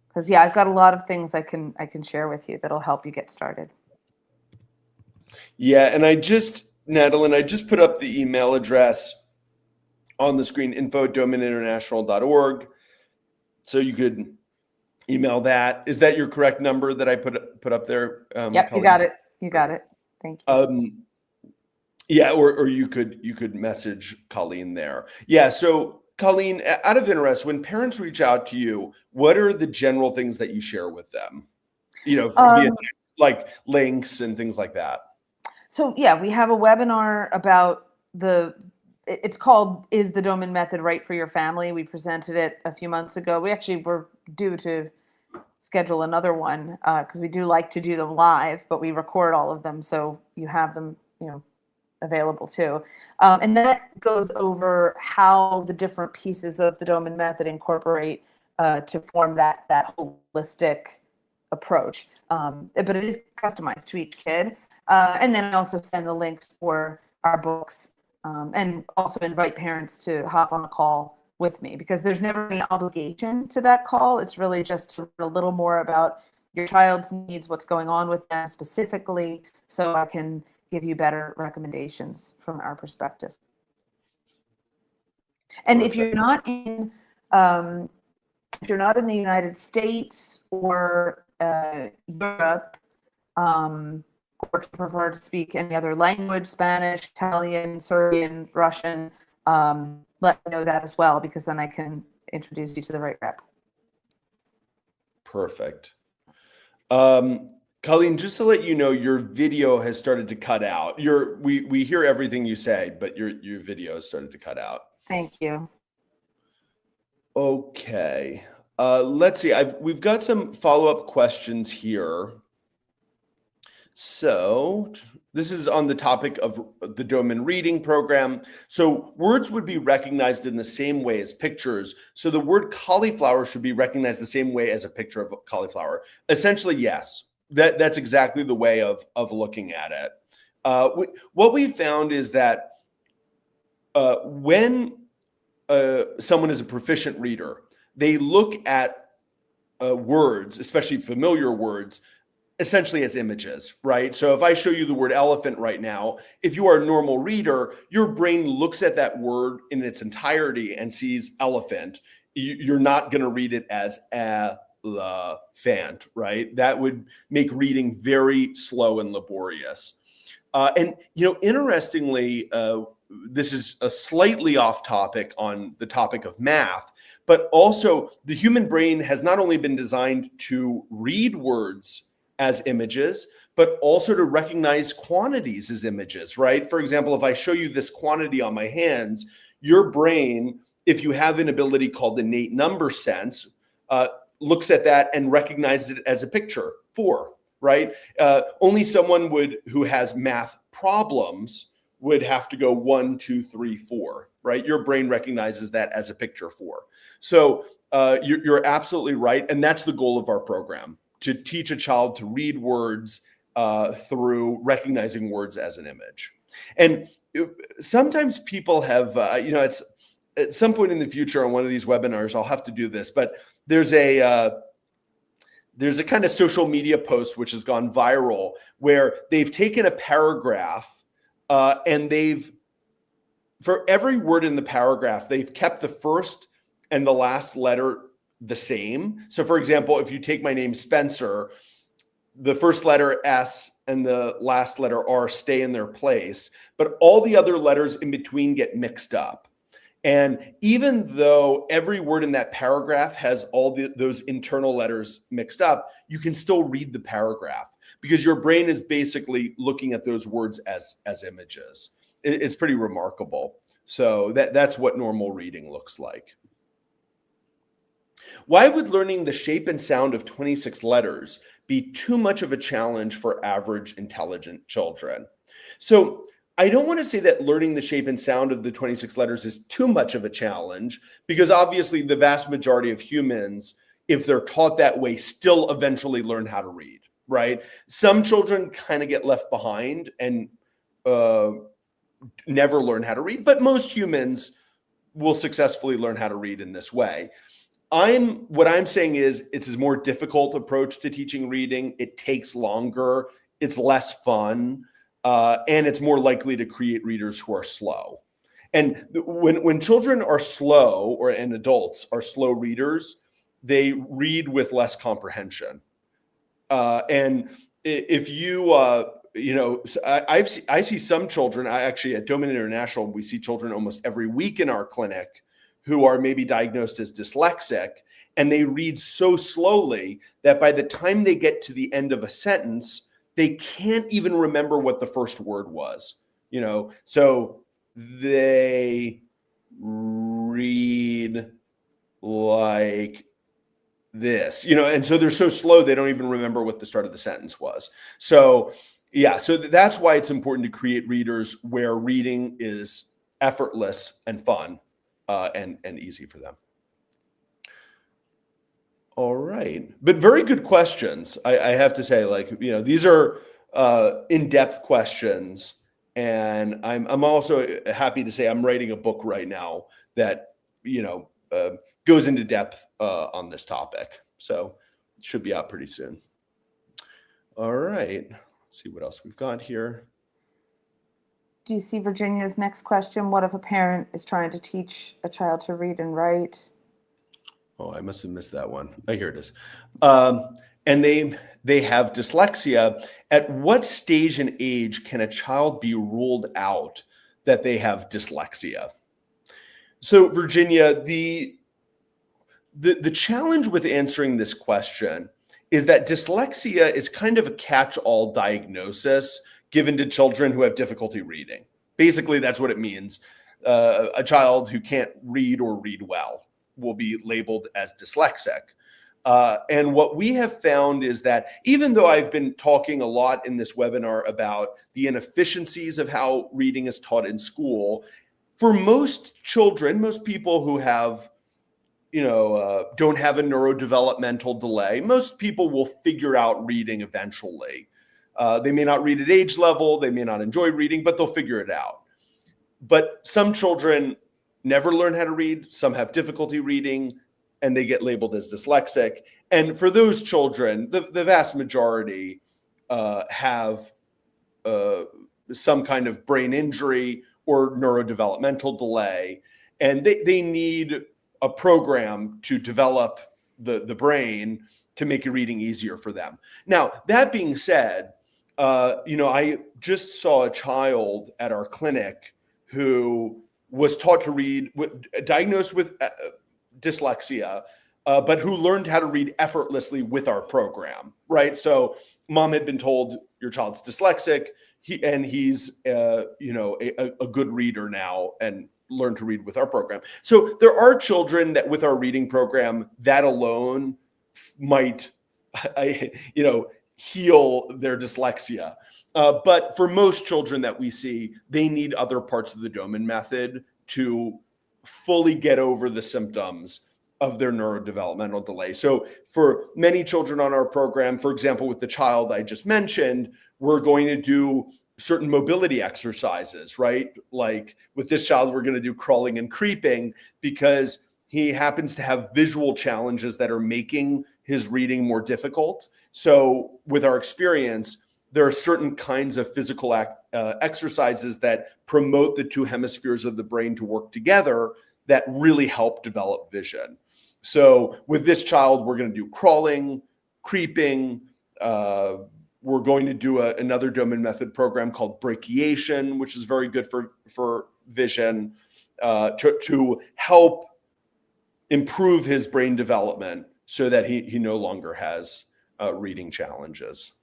Because I've got a lot of things I can share with you that'll help you get started. Yeah, and Natalie, I just put up the email address on the screen, info@domaninternational.org. So you could email that. Is that your correct number that I put up there? Yep, Colleen? you got it. You got it. Thank you. Yeah, or you could message Colleen there. Yeah, so Colleen, out of interest, when parents reach out to you, what are the general things that you share with them? Via text, like links and things like that. So yeah, we have a webinar about it's called "Is the Doman Method Right for Your Family?" We presented it a few months ago. We actually were due to schedule another one because we do like to do them live, but we record all of them, so you have them, available too. And that goes over how the different pieces of the Doman Method incorporate to form that holistic approach. But it is customized to each kid. And then I also send the links for our books and also invite parents to hop on a call with me, because there's never any obligation to that call. It's really just a little more about your child's needs, what's going on with them specifically, so I can give you better recommendations from our perspective. And Perfect. if you're not in the United States or Europe, or to prefer to speak any other language, Spanish, Italian, Serbian, Russian, let me know that as well, because then I can introduce you to the right rep. Perfect. Colleen, just to let you know, your video has started to cut out. We hear everything you say, but your video has started to cut out. Thank you. Okay. Let's see. We've got some follow-up questions here. So this is on the topic of the Doman reading program. So words would be recognized in the same way as pictures. So the word cauliflower should be recognized the same way as a picture of cauliflower. Essentially, yes. That's exactly the way of looking at it. What we found is that when someone is a proficient reader, they look at words, especially familiar words, essentially as images, right? So if I show you the word elephant right now, if you are a normal reader, your brain looks at that word in its entirety and sees elephant. You're not going to read it as elephant, right? That would make reading very slow and laborious. And interestingly, this is a slightly off topic on the topic of math, but also the human brain has not only been designed to read words as images, but also to recognize quantities as images, right? For example, if I show you this quantity on my hands, your brain, if you have an ability called innate number sense, looks at that and recognizes it as a picture, 4, right? Only someone who has math problems would have to go 1, 2, 3, 4, right? Your brain recognizes that as a picture 4. So you're absolutely right. And that's the goal of our program, to teach a child to read words through recognizing words as an image. And sometimes people have, it's at some point in the future on one of these webinars, I'll have to do this, but there's a kind of social media post which has gone viral where they've taken a paragraph and for every word in the paragraph, they've kept the first and the last letter the same. So for example, if you take my name Spencer, the first letter S and the last letter R stay in their place, but all the other letters in between get mixed up. And even though every word in that paragraph has all those internal letters mixed up, you can still read the paragraph because your brain is basically looking at those words as images. It's pretty remarkable. So that's what normal reading looks like. Why would learning the shape and sound of 26 letters be too much of a challenge for average intelligent children. So I don't want to say that learning the shape and sound of the 26 letters is too much of a challenge, because obviously the vast majority of humans, if they're taught that way, still eventually learn how to read, right? Some children kind of get left behind and never learn how to read, but most humans will successfully learn how to read in this way. What I'm saying is it's a more difficult approach to teaching reading. It takes longer, it's less fun, and it's more likely to create readers who are slow. And when children are slow, and adults are slow readers, they read with less comprehension. And if you I see some children. I actually, at Doman International, we see children almost every week in our clinic who are maybe diagnosed as dyslexic, and they read so slowly that by the time they get to the end of a sentence, they can't even remember what the first word was. So they read like this, and so they're so slow they don't even remember what the start of the sentence was. So yeah, so that's why it's important to create readers where reading is effortless and fun, and easy for them. All right, but very good questions. I have to say, these are in-depth questions, and I'm also happy to say I'm writing a book right now that goes into depth on this topic. So it should be out pretty soon. All right, let's see what else we've got here. Do you see Virginia's next question? What if a parent is trying to teach a child to read and write? Oh, I must have missed that one. Oh, here it is. And they have dyslexia. At what stage and age can a child be ruled out that they have dyslexia? So, Virginia, the challenge with answering this question is that dyslexia is kind of a catch-all diagnosis given to children who have difficulty reading. Basically, that's what it means. A child who can't read or read well will be labeled as dyslexic. And what we have found is that even though I've been talking a lot in this webinar about the inefficiencies of how reading is taught in school, for most children, most people who have don't have a neurodevelopmental delay, most people will figure out reading eventually. They may not read at age level, they may not enjoy reading, but they'll figure it out. But some children never learn how to read, some have difficulty reading, and they get labeled as dyslexic. And for those children, the vast majority have some kind of brain injury or neurodevelopmental delay, and they need a program to develop the brain to make reading easier for them. Now, that being said, I just saw a child at our clinic who was taught to read, diagnosed with dyslexia, but who learned how to read effortlessly with our program, right? So mom had been told, your child's dyslexic, he's a good reader now and learn to read with our program. So there are children that with our reading program, that alone might, heal their dyslexia. But for most children that we see, they need other parts of the Doman method to fully get over the symptoms of their neurodevelopmental delay. So for many children on our program, for example, with the child I just mentioned, we're going to do certain mobility exercises, right? Like with this child, we're going to do crawling and creeping because he happens to have visual challenges that are making his reading more difficult. So with our experience, there are certain kinds of physical exercises that promote the two hemispheres of the brain to work together that really help develop vision. So with this child, we're going to do crawling, creeping. We're going to do another Doman Method program called brachiation, which is very good for vision, to help improve his brain development so that he no longer has reading challenges.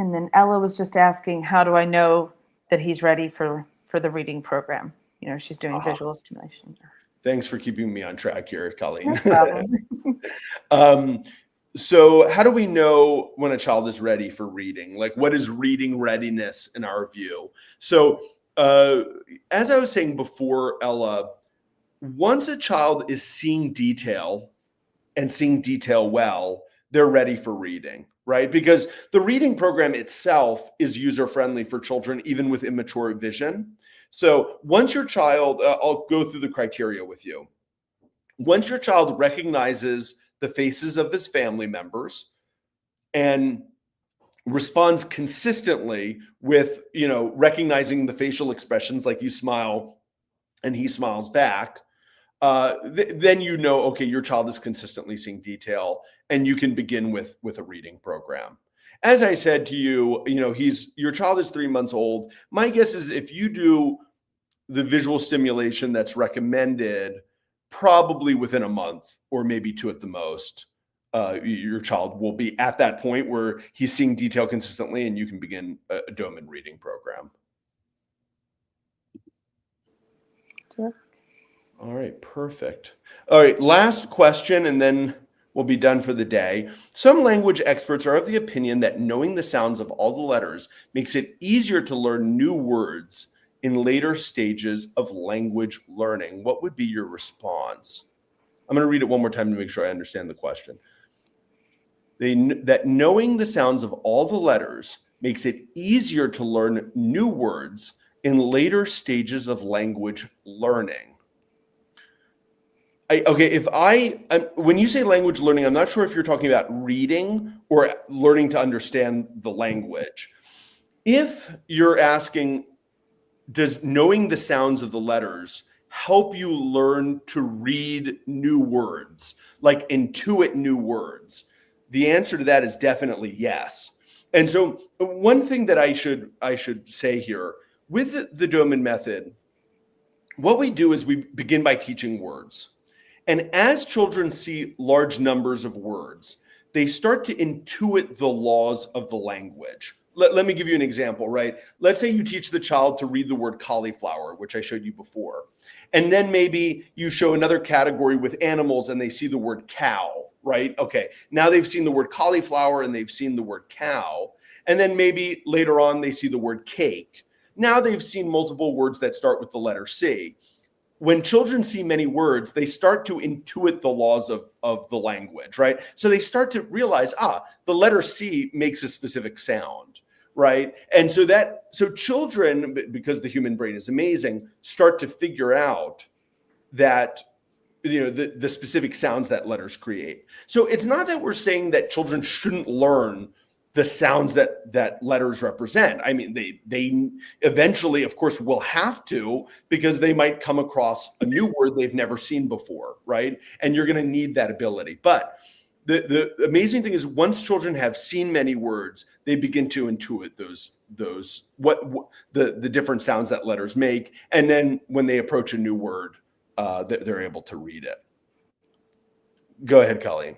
And then Ella was just asking, how do I know that he's ready for the reading program? She's doing visual stimulation. Thanks for keeping me on track here, Colleen. No problem. So how do we know when a child is ready for reading? Like, what is reading readiness in our view? So as I was saying before, Ella, once a child is seeing detail and seeing detail well, they're ready for reading, right? Because the reading program itself is user-friendly for children, even with immature vision. So once your child, I'll go through the criteria with you. Once your child recognizes the faces of his family members and responds consistently with, recognizing the facial expressions, like you smile and he smiles back, then okay, your child is consistently seeing detail, and you can begin with a reading program. As I said to you, your child is 3 months old. My guess is if you do the visual stimulation that's recommended, probably within a month or maybe 2 at the most, your child will be at that point where he's seeing detail consistently, and you can begin a Doman reading program. Sure. All right, perfect. All right, last question, and then we'll be done for the day. Some language experts are of the opinion that knowing the sounds of all the letters makes it easier to learn new words in later stages of language learning. What would be your response? I'm going to read it one more time to make sure I understand the question. That knowing the sounds of all the letters makes it easier to learn new words in later stages of language learning. When you say language learning, I'm not sure if you're talking about reading or learning to understand the language. If you're asking, does knowing the sounds of the letters help you learn to read new words, like intuit new words? The answer to that is definitely yes. And so one thing that I should say here, with the Doman method, what we do is we begin by teaching words. And as children see large numbers of words, they start to intuit the laws of the language. Let me give you an example, right? Let's say you teach the child to read the word cauliflower, which I showed you before. And then maybe you show another category with animals and they see the word cow, right? Okay, now they've seen the word cauliflower and they've seen the word cow. And then maybe later on they see the word cake. Now they've seen multiple words that start with the letter C. When children see many words, they start to intuit the laws of the language, right? So they start to realize, the letter C makes a specific sound, right? And so children, because the human brain is amazing, start to figure out that, the specific sounds that letters create. So it's not that we're saying that children shouldn't learn the sounds that letters represent. I mean, they eventually, of course, will have to, because they might come across a new word they've never seen before, right? And you're going to need that ability. But the amazing thing is, once children have seen many words, they begin to intuit the different sounds that letters make. And then when they approach a new word, they're able to read it. Go ahead, Colleen.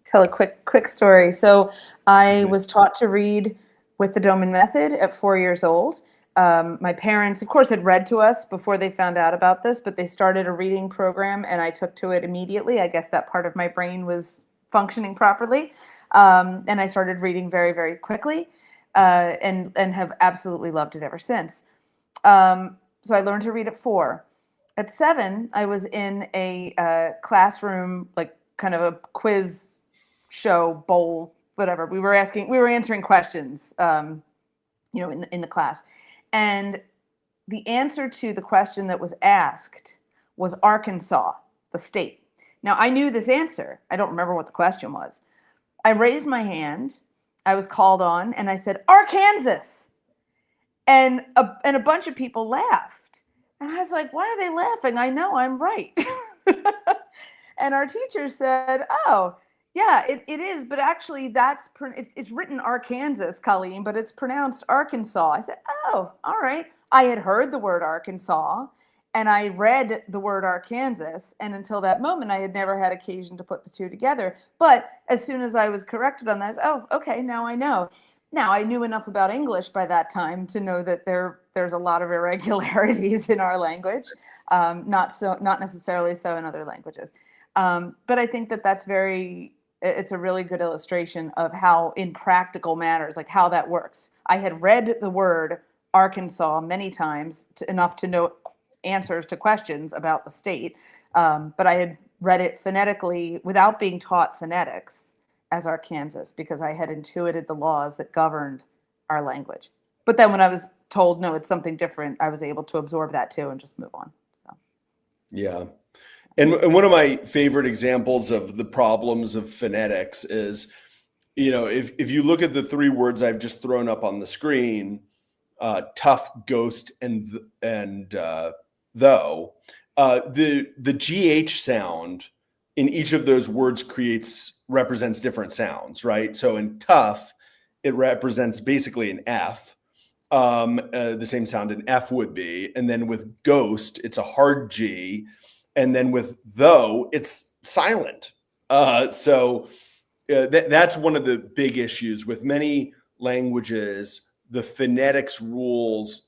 Tell a quick story. So I was taught to read with the Doman Method at 4 years old. My parents, of course, had read to us before they found out about this, but they started a reading program and I took to it immediately. I guess that part of my brain was functioning properly. And I started reading very, very quickly, and have absolutely loved it ever since. So I learned to read at 4. At 7, I was in a classroom, like kind of a quiz show, bowl, whatever. We were answering questions, in the class. And the answer to the question that was asked was Arkansas, the state. Now, I knew this answer. I don't remember what the question was. I raised my hand. I was called on, and I said, Arkansas. And a bunch of people laughed. And I was like, why are they laughing? I know I'm right. And our teacher said, oh, yeah, it is, but actually it's written Arkansas, Colleen, but it's pronounced Arkansas. I said, oh, all right. I had heard the word Arkansas and I read the word Arkansas, and until that moment I had never had occasion to put the two together. But as soon as I was corrected on that, oh, okay, now I know. Now, I knew enough about English by that time to know that there's a lot of irregularities in our language, not necessarily so in other languages. But I think that it's a really good illustration of how in practical matters, like how that works. I had read the word Arkansas many times enough to know answers to questions about the state, but I had read it phonetically without being taught phonetics as Arkansas because I had intuited the laws that governed our language. But then when I was told, no, it's something different, I was able to absorb that too and just move on. So, Yeah. And one of my favorite examples of the problems of phonetics is, if you look at the three words I've just thrown up on the screen, tough, ghost, and though, the GH sound in each of those words represents different sounds, right? So in tough, it represents basically an F, the same sound an F would be. And then with ghost, it's a hard G. And then with though, it's silent. So that's one of the big issues with many languages. The phonetics rules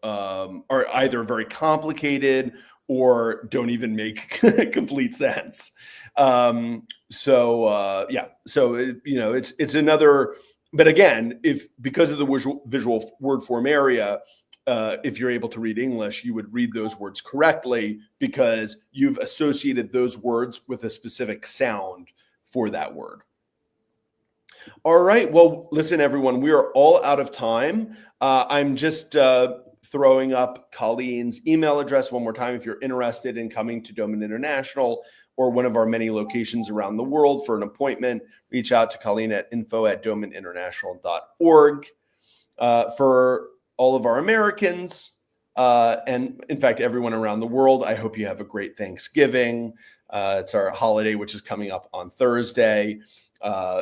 are either very complicated or don't even make complete sense. So it's another. But again, because of the visual word form area, if you're able to read English, you would read those words correctly because you've associated those words with a specific sound for that word. All right. Well, listen, everyone, we are all out of time. I'm just throwing up Colleen's email address one more time. If you're interested in coming to Doman International or one of our many locations around the world for an appointment, reach out to Colleen at info@domaninternational.org. For all of our Americans, and in fact, everyone around the world, I hope you have a great Thanksgiving. It's our holiday, which is coming up on Thursday.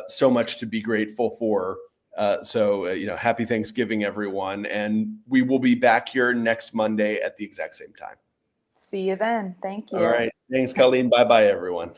So much to be grateful for. Happy Thanksgiving, everyone. And we will be back here next Monday at the exact same time. see you then. Thank you. All right. Thanks, Colleen. Bye-bye, everyone.